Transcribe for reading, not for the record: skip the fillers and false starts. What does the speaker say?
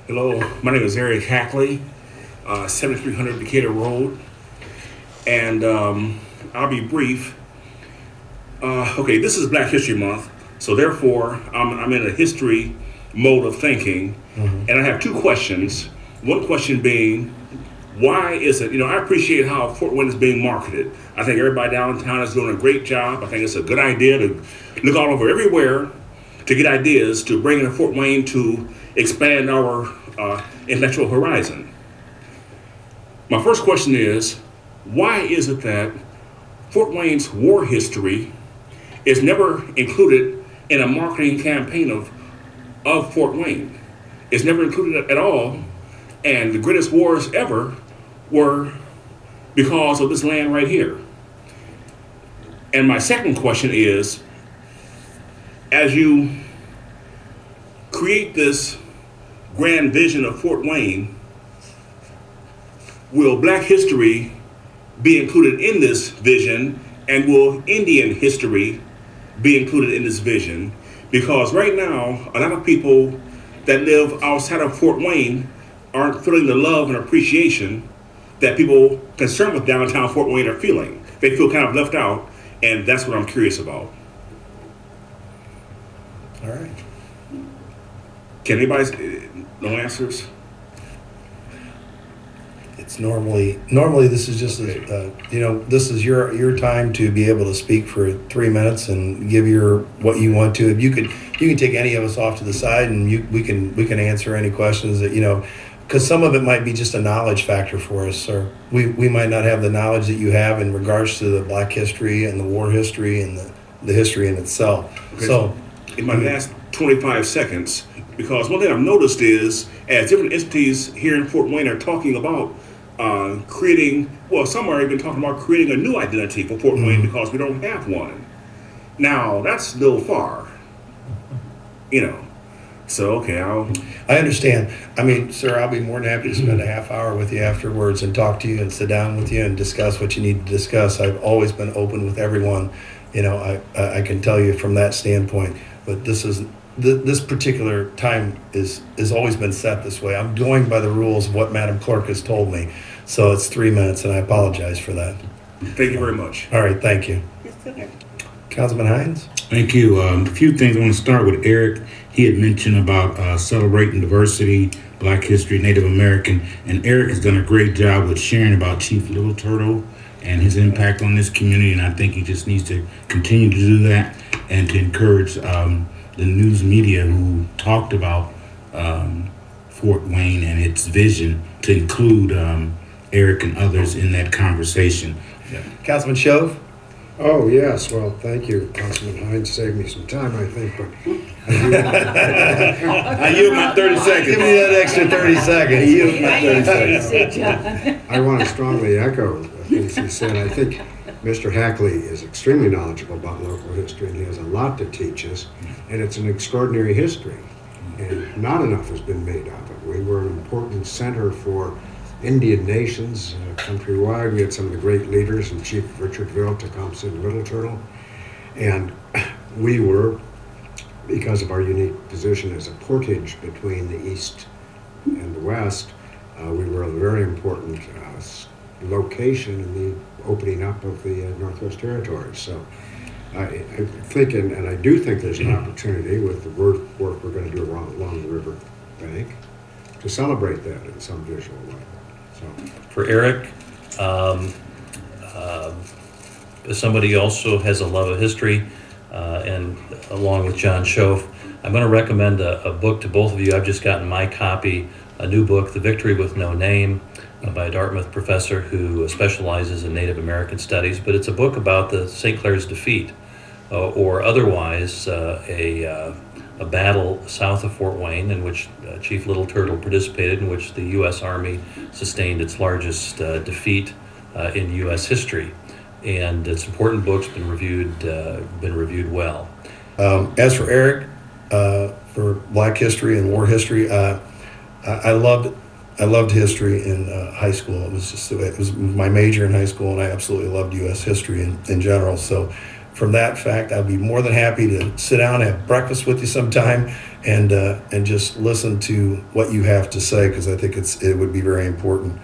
Hello, my name is Eric Hackley, 7300 Decatur Road, and I'll be brief. Okay, this is Black History Month, so therefore I'm in a history mode of thinking, and I have two questions. One question being, why is it, I appreciate how Fort Wayne is being marketed. I think everybody downtown is doing a great job. I think it's a good idea to look all over everywhere to get ideas to bring in Fort Wayne to expand our intellectual horizon. My first question is, why is it that Fort Wayne's war history is never included in a marketing campaign of Fort Wayne? It's never included at all, and the greatest wars ever were because of this land right here. And my second question is, as you create this grand vision of Fort Wayne, will Black history be included in this vision, and will Indian history be included in this vision? Because right now, a lot of people that live outside of Fort Wayne aren't feeling the love and appreciation that people concerned with downtown Fort Wayne are feeling. They feel kind of left out, and that's what I'm curious about. All right. Can anybody, no answers? It's normally this is just this is your time to be able to speak for 3 minutes and give what you want to. If you can take any of us off to the side, and we can answer any questions that because some of it might be just a knowledge factor for us, or we might not have the knowledge that you have in regards to the Black history and the war history and the history in itself. Okay. So in my last 25 seconds, because one thing I've noticed is, as different entities here in Fort Wayne are talking about creating, some are even talking about creating a new identity for Fort Wayne because we don't have one. Now, that's a little far, So, okay, I understand. I mean, sir, I'll be more than happy to spend a half hour with you afterwards and talk to you and sit down with you and discuss what you need to discuss. I've always been open with everyone. I can tell you from that standpoint. But this particular time is always been set this way. I'm going by the rules of what Madam Clerk has told me. So it's 3 minutes, and I apologize for that. Thank you very much. All right, thank you. Yes, sir. Councilman Hines? Thank you. A few things. I want to start with Eric. He had mentioned about celebrating diversity, Black history, Native American, and Eric has done a great job with sharing about Chief Little Turtle and his impact on this community, and I think he just needs to continue to do that and to encourage the news media who talked about Fort Wayne and its vision to include Eric and others in that conversation. Yeah. Councilman Shove? Oh, yes. Well, thank you, Councilman Hines. Saved me some time, I think. But I yield my 30 seconds. Give me that extra 30 seconds. I yield my 30 seconds. I want to strongly echo things he said. I think Mr. Hackley is extremely knowledgeable about local history, and he has a lot to teach us, and it's an extraordinary history, and not enough has been made of it. We were an important center for Indian nations countrywide. We had some of the great leaders, from Chief Richardville to Tecumseh and Little Turtle, and we were, because of our unique position as a portage between the East and the West, we were a very important location in the opening up of the Northwest Territories. So I think, and I do think there's an opportunity with the work we're going to do along the river bank to celebrate that in some visual way. So. For Eric, somebody also has a love of history, and along with John Schoaf, I'm going to recommend a book to both of you. I've just gotten my copy, a new book, The Victory with No Name, by a Dartmouth professor who specializes in Native American studies, but it's a book about the St. Clair's defeat, or otherwise a battle south of Fort Wayne in which Chief Little Turtle participated, in which the U.S. Army sustained its largest defeat in U.S. history. And it's an important book, it's been reviewed well. As for Eric, for Black history and war history, I loved history in high school. It was my major in high school, and I absolutely loved U.S. history in general. So from that fact, I'd be more than happy to sit down and have breakfast with you sometime and just listen to what you have to say, because I think it would be very important.